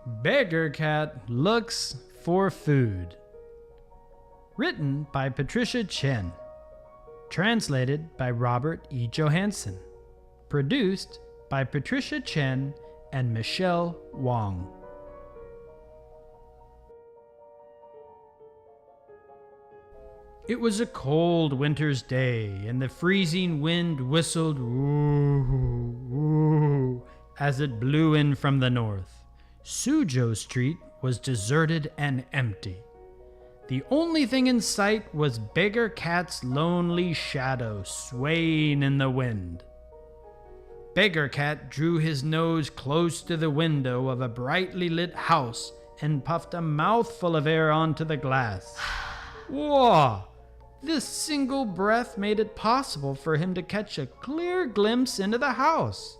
Beggar Cat Looks for Food. Written by Patricia Chen. Translated by Robert E. Johansson. Produced by Patricia Chen and Michelle Wong. It was a cold winter's day, and the freezing wind whistled woo, woo, as it blew in from the north. Suzhou Street was deserted and empty. The only thing in sight was Beggar Cat's lonely shadow swaying in the wind. Beggar Cat drew his nose close to the window of a brightly lit house and puffed a mouthful of air onto the glass. Whoa! This single breath made it possible for him to catch a clear glimpse into the house.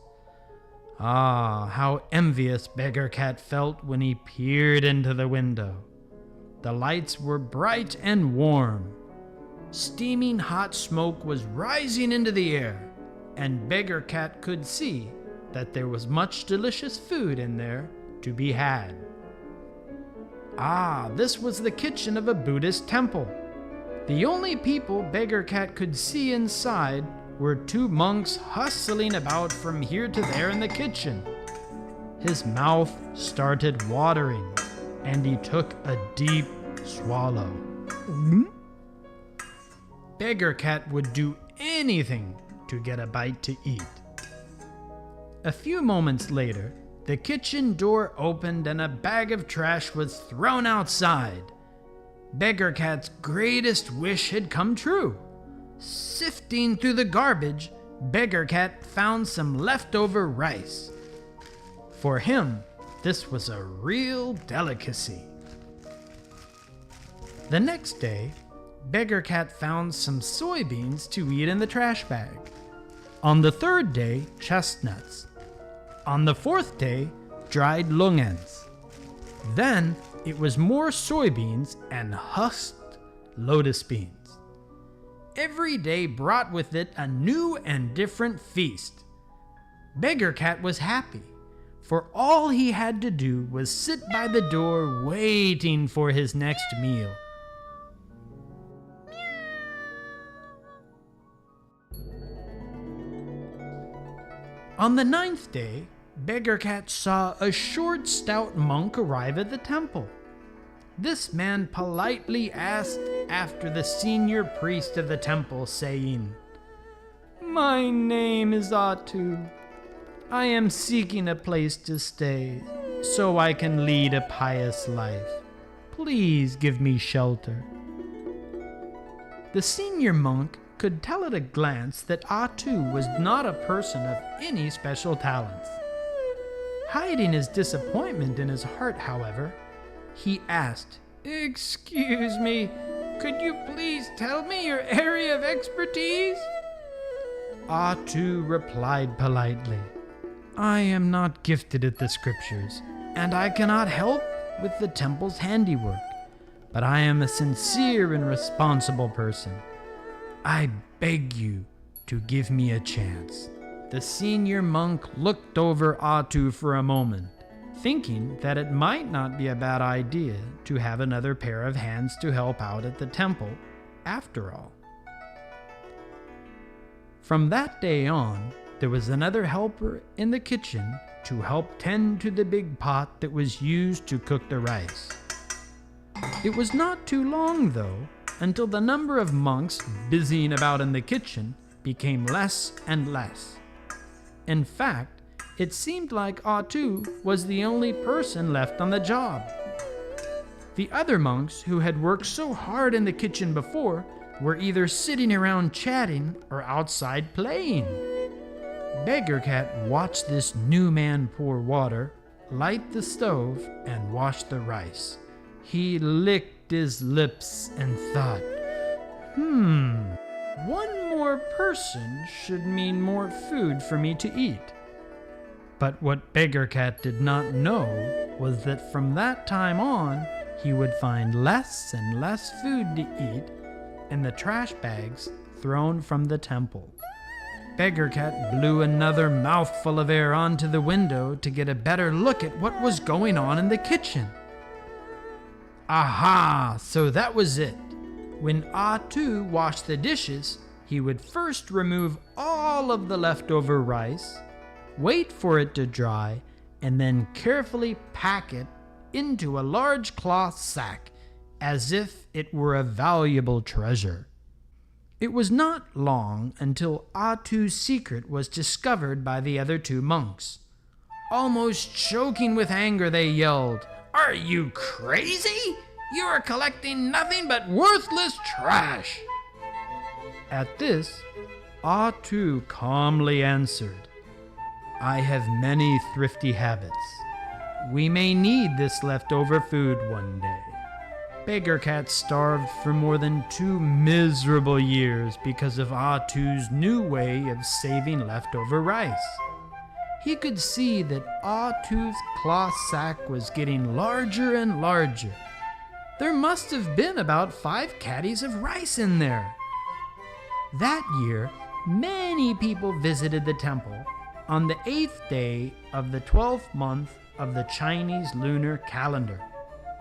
Ah, how envious Beggar Cat felt when he peered into the window. The lights were bright and warm. Steaming hot smoke was rising into the air, and Beggar Cat could see that there was much delicious food in there to be had. Ah, this was the kitchen of a Buddhist temple. The only people Beggar Cat could see inside were two monks hustling about from here to there in the kitchen. His mouth started watering, and he took a deep swallow. Beggar Cat would do anything to get a bite to eat. A few moments later, the kitchen door opened and a bag of trash was thrown outside. Beggar Cat's greatest wish had come true. Sifting through the garbage, Beggar Cat found some leftover rice. For him, this was a real delicacy. The next day, Beggar Cat found some soybeans to eat in the trash bag. On the third day, chestnuts. On the fourth day, dried lungans. Then it was more soybeans and husked lotus beans. Every day brought with it a new and different feast. Beggar Cat was happy, for all he had to do was sit by the door waiting for his next meal. On the ninth day, Beggar Cat saw a short, stout monk arrive at the temple. This man politely asked after the senior priest of the temple, saying, "My name is Atu. I am seeking a place to stay so I can lead a pious life. Please give me shelter." The senior monk could tell at a glance that Atu was not a person of any special talents. Hiding his disappointment in his heart, however, he asked, "Excuse me, could you please tell me your area of expertise?" Atu replied politely, "I am not gifted at the scriptures, and I cannot help with the temple's handiwork, but I am a sincere and responsible person. I beg you to give me a chance." The senior monk looked over Atu for a moment, thinking that it might not be a bad idea to have another pair of hands to help out at the temple, after all. From that day on, there was another helper in the kitchen to help tend to the big pot that was used to cook the rice. It was not too long, though, until the number of monks busying about in the kitchen became less and less. In fact, it seemed like Atu was the only person left on the job. The other monks who had worked so hard in the kitchen before were either sitting around chatting or outside playing. Beggar Cat watched this new man pour water, light the stove, and wash the rice. He licked his lips and thought, one more person should mean more food for me to eat. But what Beggar Cat did not know was that from that time on, he would find less and less food to eat in the trash bags thrown from the temple. Beggar Cat blew another mouthful of air onto the window to get a better look at what was going on in the kitchen. Aha! So that was it. When Ah-Tu washed the dishes, he would first remove all of the leftover rice, wait for it to dry, and then carefully pack it into a large cloth sack as if it were a valuable treasure. It was not long until Ah-Tu's secret was discovered by the other two monks. Almost choking with anger, they yelled, "Are you crazy? You are collecting nothing but worthless trash!" At this, Ah-Tu calmly answered, "I have many thrifty habits. We may need this leftover food one day." Beggar Cat starved for more than 2 miserable years because of Ah-Tu's new way of saving leftover rice. He could see that Ah-Tu's cloth sack was getting larger and larger. There must have been about 5 caddies of rice in there. That year, many people visited the temple on the 8th day of the 12th month of the Chinese lunar calendar.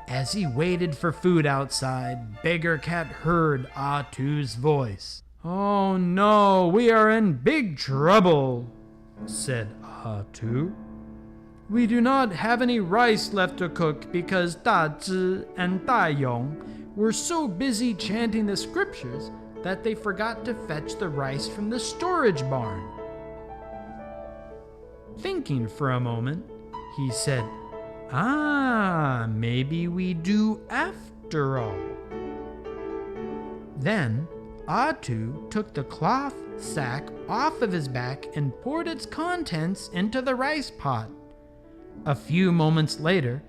As he waited for food outside, Beggar Cat heard Ah-Tu's voice. "Oh no, we are in big trouble," said Ah-Tu. "We do not have any rice left to cook because Da Zhi and Da Yong were so busy chanting the scriptures that they forgot to fetch the rice from the storage barn." Thinking for a moment, he said, "Maybe we do after all." Then Ah-Tu took the cloth sack off of his back and poured its contents into the rice pot. A few moments later,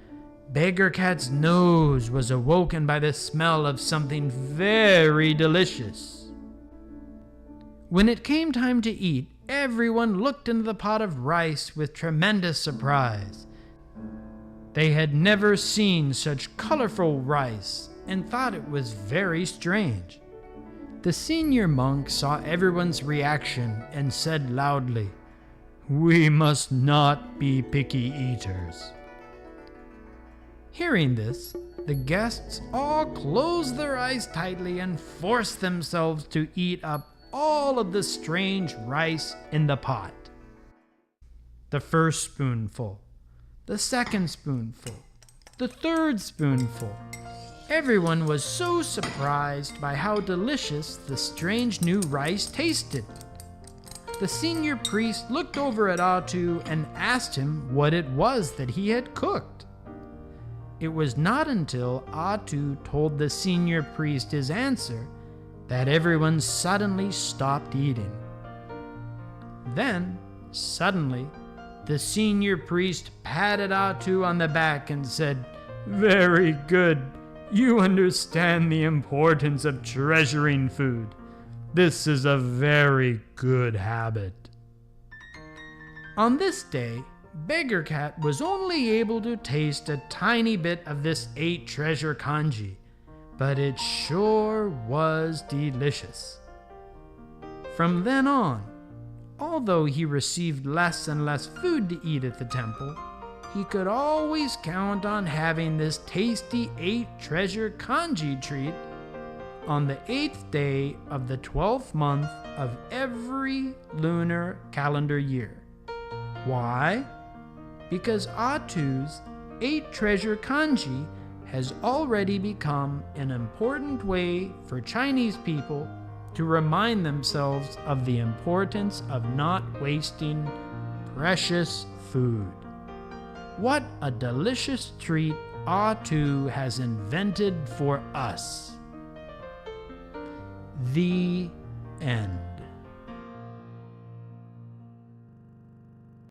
Beggar Cat's nose was awoken by the smell of something very delicious. When it came time to eat, everyone looked into the pot of rice with tremendous surprise. They had never seen such colorful rice and thought it was very strange. The senior monk saw everyone's reaction and said loudly, "We must not be picky eaters." Hearing this, the guests all closed their eyes tightly and forced themselves to eat up all of the strange rice in the pot. The first spoonful, the second spoonful, the third spoonful. Everyone was so surprised by how delicious the strange new rice tasted. The senior priest looked over at Ah-Tu and asked him what it was that he had cooked. It was not until Ah-Tu told the senior priest his answer that everyone suddenly stopped eating. Then, suddenly, the senior priest patted Ah-Tu on the back and said, "Very good. You understand the importance of treasuring food. This is a very good habit." On this day, Beggar Cat was only able to taste a tiny bit of this 8 treasure kanji, but it sure was delicious. From then on, although he received less and less food to eat at the temple, he could always count on having this tasty 8 treasure kanji treat on the 8th day of the 12th month of every lunar calendar year. Why? Because Ah-Tu's 8 treasure kanji has already become an important way for Chinese people to remind themselves of the importance of not wasting precious food. What a delicious treat Ah-Tu has invented for us. The end.